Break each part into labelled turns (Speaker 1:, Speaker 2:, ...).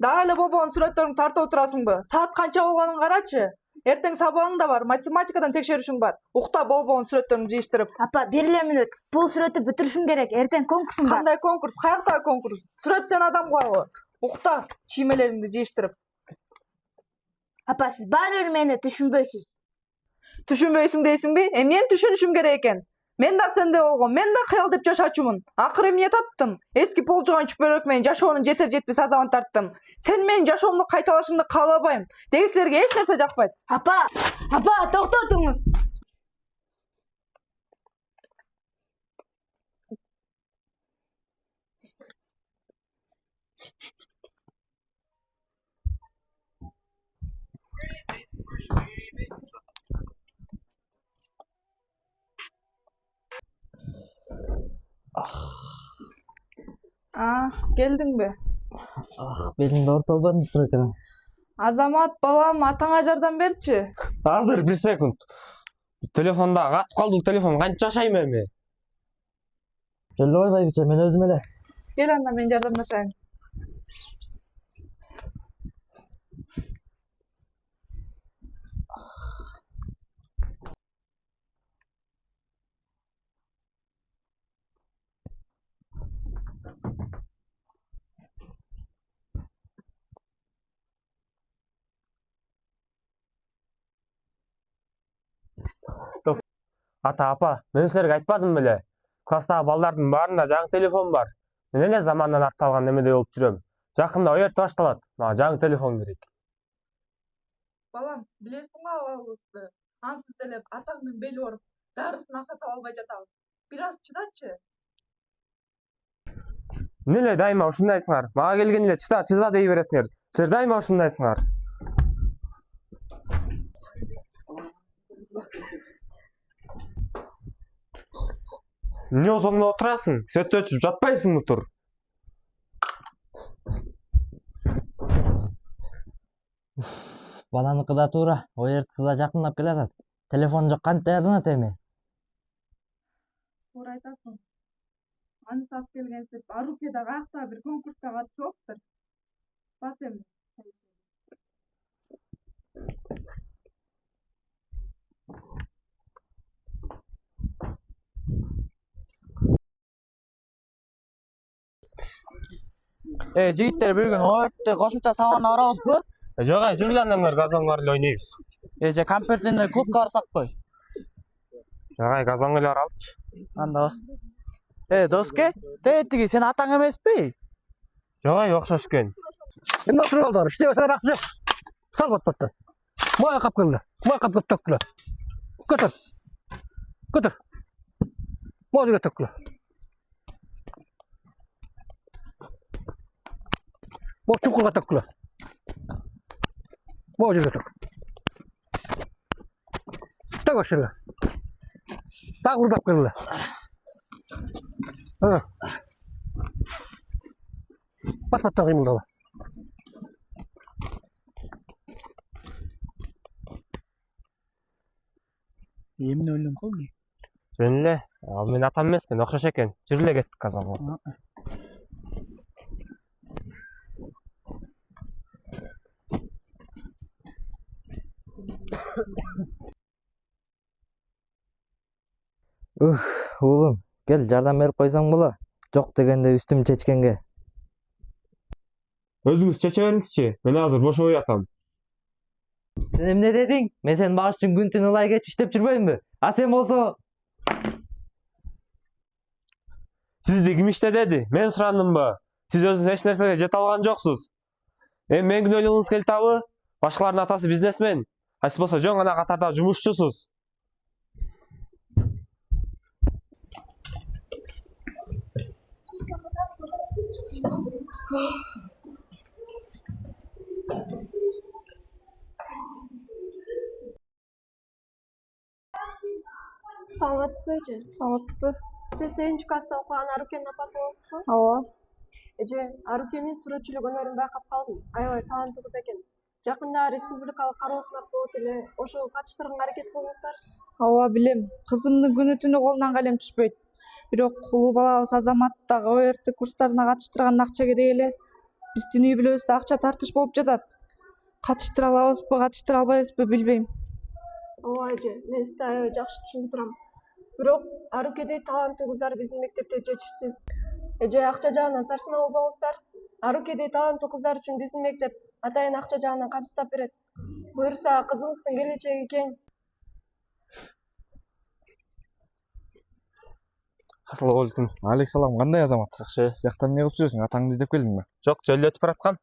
Speaker 1: Дагы эле болбогон сүрөттөрүңдү тартып отурасыңбы? Саат канча болгонун карачы. Эртең сабагың да бар, математикадан текшеришиң бар. Укта болбогон сүрөттөрүңдү жыйыштырып.
Speaker 2: Апа, бир эле мүнөт. Бул сүрөттү бүтүрүшүм керек. Эртең конкурсум бар.
Speaker 1: Кандай конкурс? Каяктагы конкурс? Сүрөт сен адам кылагы. Укта чиймелериңди жыйыштырып.
Speaker 2: Апа, сиз баары бир мени түшүнбөйсүз.
Speaker 1: Түшүнбөйсүң дейсиңби? Эмнени түшүнүшүм керек экен? Мен да сенде болгом, мен да кыял деп жашачумун. Акыры эмне таптым? Эски полжогон чүпөрөк менен жашоонун жетер жетпес азабын тарттым. Сен менин жашоомду кайталашыңды каалабайм. Дегисилерге эч нерсе жакпайт.
Speaker 2: Апа, токтотуңуз.
Speaker 1: Келдиңби?
Speaker 3: Белимде ортолбадым экен.
Speaker 1: Азамат, балам, атаңа жардам берчи.
Speaker 4: Азыр бир секунд. Телефонда катып калды телефон. Канча жашайм эми?
Speaker 3: Келе ойбайбыча, мен өзүм эле.
Speaker 1: Кел анда мен жардамдашайын.
Speaker 4: Ата апа, мен силерге айтпадым беле. Класстагы балдардын баарында жаңы телефон бар. Мен эле замандан артта калган немедей болуп жүрөм. Жакында оерт башталат. Мага жаңы телефон керек.
Speaker 1: Балам, билесиңби абалыбызды? Ансыз деле атаңдын бели ооруп, дарысын акча таба албай жатабыз. Бир аз чыдачы.
Speaker 4: Эмне эле дайыма ушундайсыңар? Мага келген эле чыда дей бересиңер. Силер дайыма ушундайсыңар. Эмне озоңдоп отурасың? Сөттө өчүп жатпайсыңбы тур?
Speaker 3: Баланыкы да туура, оерткы да жакындап келатат. Телефон жок кантип даярданат эми?
Speaker 1: Туура айтасың. Аны сап келгенсип, Арукеда каяктагы бир конкурска катышып Бас эми.
Speaker 5: Жигиттер бир күн оертте кошумча сабагына барабызбы?
Speaker 4: Жок, жүргүлө андан газонго эле ойнойбуз.
Speaker 5: Же компьютерден клубка барсакпы?
Speaker 4: Жок, газонго эле баралычы.
Speaker 5: Анда болсун. Доске, тетиги сен атаң эмеспи?
Speaker 4: Жок, окшош экен.
Speaker 6: Emma kurallar işte öte raksı. Sal bat. Moya kapkırlı. Moya kapkırlı takılı. Götür. Götür. Moya takılı. Moya çukurga takılı. Moya takılı. Tak aşırı. Tak burada takılı. Bat takayım da.
Speaker 5: Эмне ойлонуп калдың?
Speaker 4: Жөн эле. Ал мен атам эмесмин, окшош экен. Жүрү эле кеттик газонго.
Speaker 3: Уулум, кел жардам берип койсоң боло. Жок дегенде үстүм чечкенге.
Speaker 4: Өзүңүз чече бериңизчи. Мен азыр бошобой атам.
Speaker 3: Сен эмне дедиң? Мен сени багыш үчүн күн түн ылай кечип иштеп жүрбөймүнбү? А сен болсо
Speaker 4: Сизди ким иштеди? Мен сурандымбы? Сиз өзүңүз эч нерсеге жете алган жоксуз. Эми мен күнөөлөгүңүз келтабы? Башкалардын атасы бизнесмен. А сиз болсо жөн гана катарда жумушчусуз.
Speaker 7: Саламатсызбы?
Speaker 1: Саламатсызбы?
Speaker 7: Сиз 7-класста окуган Арукенин апасы болосузбу?
Speaker 1: Ооба.
Speaker 7: Эже, Арукенин сүрөтчүлүк өнөрүн байкап калдым. Аябай таланттуу кыз экен. Жакында республикалык кароо сынак болот эле. Ошо катыштырганга аракет кылыңыздар.
Speaker 1: Ооба, билем. Кызымдын күнү түнү колунан калем түшпөйт. Бирок улуу балабыз Азамат дагы ОРТ курстарына катыштырган акча керек эле. Биздин үй бүлөбүздө акча тартыш болуп жатат. Катыштыра алабызбы, катыштыра албайбызбы билбейм.
Speaker 7: Ооба эже, мен сизди аябай жакшы түшүнүп турам. Бирок Арукедей таланттуу кыздар биздин мектепте жетишсиз. Эже, акча жагынан сарсанаа болбоңуздар. Арукедей таланттуу кыздар үчүн биздин мектеп атайын акча жагынан камсыздап берет. Буюрса, кызыңыздын келечеги кең.
Speaker 4: Assalomu
Speaker 5: Алейкум, кандай азамат?
Speaker 4: Жакшы.
Speaker 5: Жактан эмне кылып жүрөсүң? Атаңды издеп келдиңби?
Speaker 4: Жок, жолдо өтүп бараткам.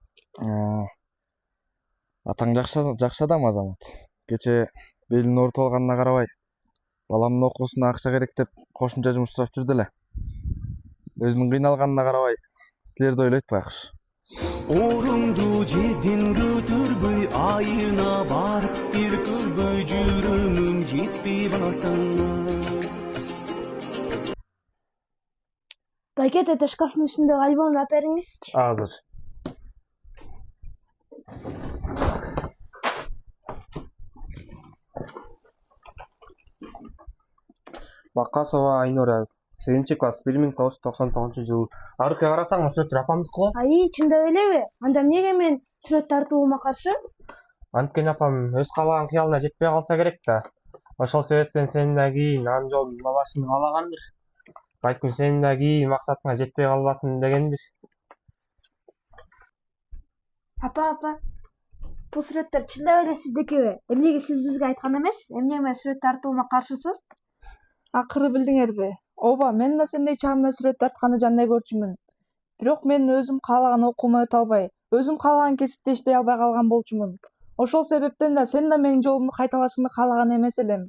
Speaker 5: Атаң жакшы адам азамат. Кече белин оорутуп алганына карабай, баламдын окуусуна акча керек деп кошумча жумуш сурап жүрдү эле. Өзүнүн кыйналганына карабай, силерди ойлойт байкуш.
Speaker 8: Орунду жерден көтөрбөй айына барып бир көрбөй жүрөмүн жетпей батаңа.
Speaker 2: Байке тете шкафтын үстүндөгү альбомду алып бериңизчи.
Speaker 4: Азыр. Бакасова Айнура, 8-класс, 1999-жыл. Аруке карасаң, сүрөттөр апамдыкы го.
Speaker 2: Ай, чында элеби? Анда эмнеге мен сүрөт тартуума каршы?
Speaker 4: Анткени апам өз каалаган кыялына жетпей калса керек да. Ошол себептен сенин да кийин анын жолун алышыңды каалагандыр. Балким сенин да кийин максатыңа жетпей калбасын дегендир.
Speaker 2: Апа. Бул сүрөттөр чындап эле сиздикиби? Эмнеге сиз бизге айткан эмессиз? Эмне мен сүрөт тартуума каршысыз?
Speaker 1: Акыры билдиңерби? Ооба, мен да сендей чагымда сүрөт тартканды жандай көрчүмүн. Бирок мен өзүм каалаган окуума өтө албай, өзүм каалаган кесипте иштей албай калган болчумун. Ошол себептен да сен да менин жолумду кайталашыңды каалаган эмес элем.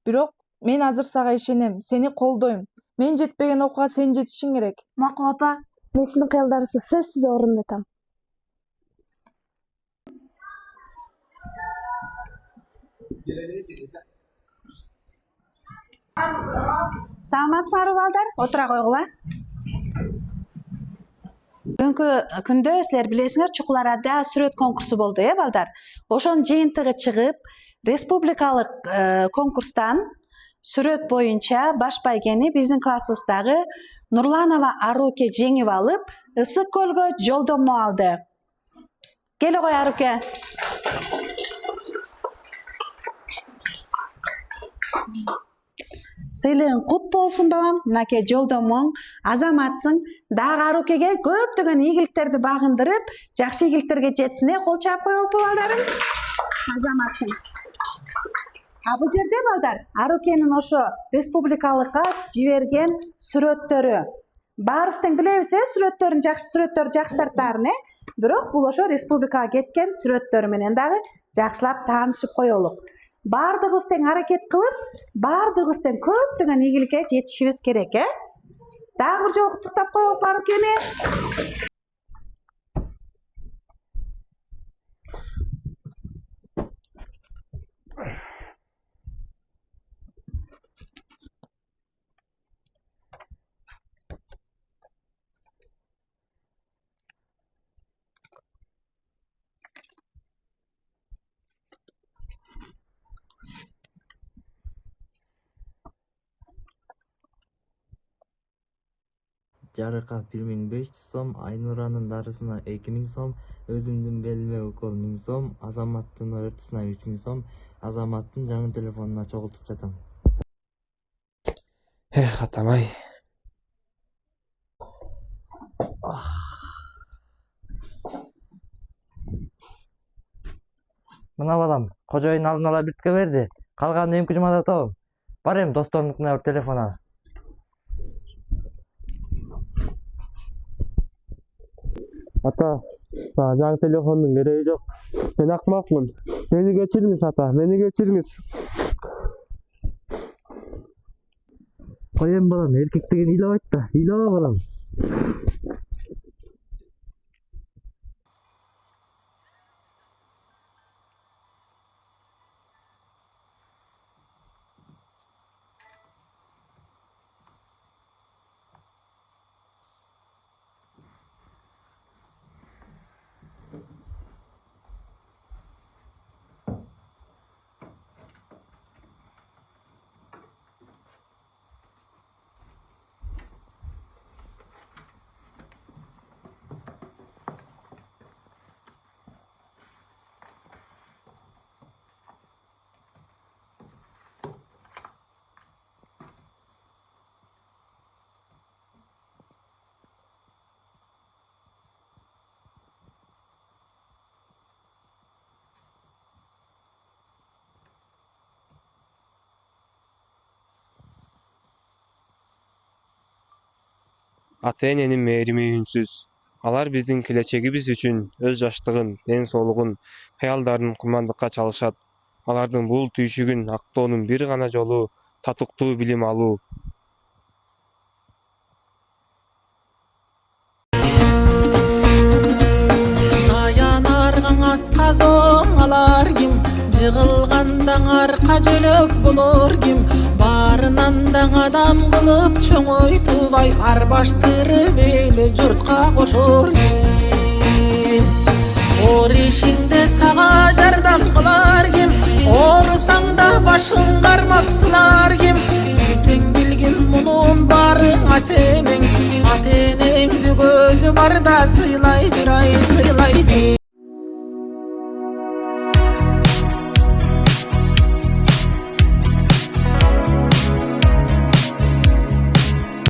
Speaker 1: Бирок мен азыр сага ишенем, сени колдойм. Мен жетпеген окууга сен жетишиң керек.
Speaker 2: Макул апа, мен сиздин кыялдарыңызды сөзсүз орундатам.
Speaker 9: Саламатсыңарбы балдар? Отура койгула. Бүгүнкү күндө силер билесиңер, Чукул Арада сүрөт конкурсу болду, балдар? Ошонун жыйынтыгы чыгып, республикалык конкурстан сүрөт боюнча баш байгени биздин классыбыздагы Нурланова Аруке жеңип алып, Ысык көлгө жолдомо алды. Келе кой, Аруке. Сыйлыгың кут болсун балам. Мынакей жолдомоң, азаматсың. Дагы Арукеге көптөгөн ийгиликтерди багындырып, жакшы ийгиликтерге жетсин. Кол чаап коелупу балдарым? Азаматсың. Бул жерде балдар, Арукенин ошо республикалыкка жиберген сүрөттөрү. Баарыбыз тең билебиз, сүрөттөрдүн жакшы тарттарын, бирок бул ошо республикага кеткен сүрөттөр менен дагы жакшылап таанышып коелук. Бардыгыбыз тең аракет кылып, бардыгыбыз тең көптөгөн ийгиликке жетишибиз керек, Дагы бир жолу куттуктап коелук Арукени.
Speaker 3: Жарыка 1500 сом, Айнуранын дарысына 2000 сом, өзүмдүн белиме укол 1000 сом, Азаматтын ортосуна 3000 сом, Азаматтын жаңы телефонуна чогултуп жатам.
Speaker 4: Атам-ай.
Speaker 3: Мына балам, кожоюн алдын ала биртке берди. Калганын эмки жумада тобум. Бар эми досторунукуна телефон ал.
Speaker 4: Ата, жаңы телефондун кереги жок. Мен акмакмын. Мени кечириңиз, ата, мени кечириңиз.
Speaker 3: Кой эми балам, эркек деген ыйлабайт да. Ыйлаба балам.
Speaker 4: ата-эненин мээрими үнсүз. Алар биздин келечегибиз үчүн өз жаштыгын, ден соолугун, кыялдарын курмандыкка чалышат. Алардын бул түйшүгүн актоонун бир гана жолу татыктуу билим алуу.
Speaker 10: Аянаргаң асказоң алар ким? Жыгылгандаң арка жөлөк болор ким? Барынан даң адам кылып чоңойтубай арбаштырып эле журтка кошор ким? Оор ишиңде сага жардам кылар ким? Оорусаң да башың кармап сылар ким? Билсең билгин мунун баары ата-энең. Ата-энеңди көзү барда сыйлай жура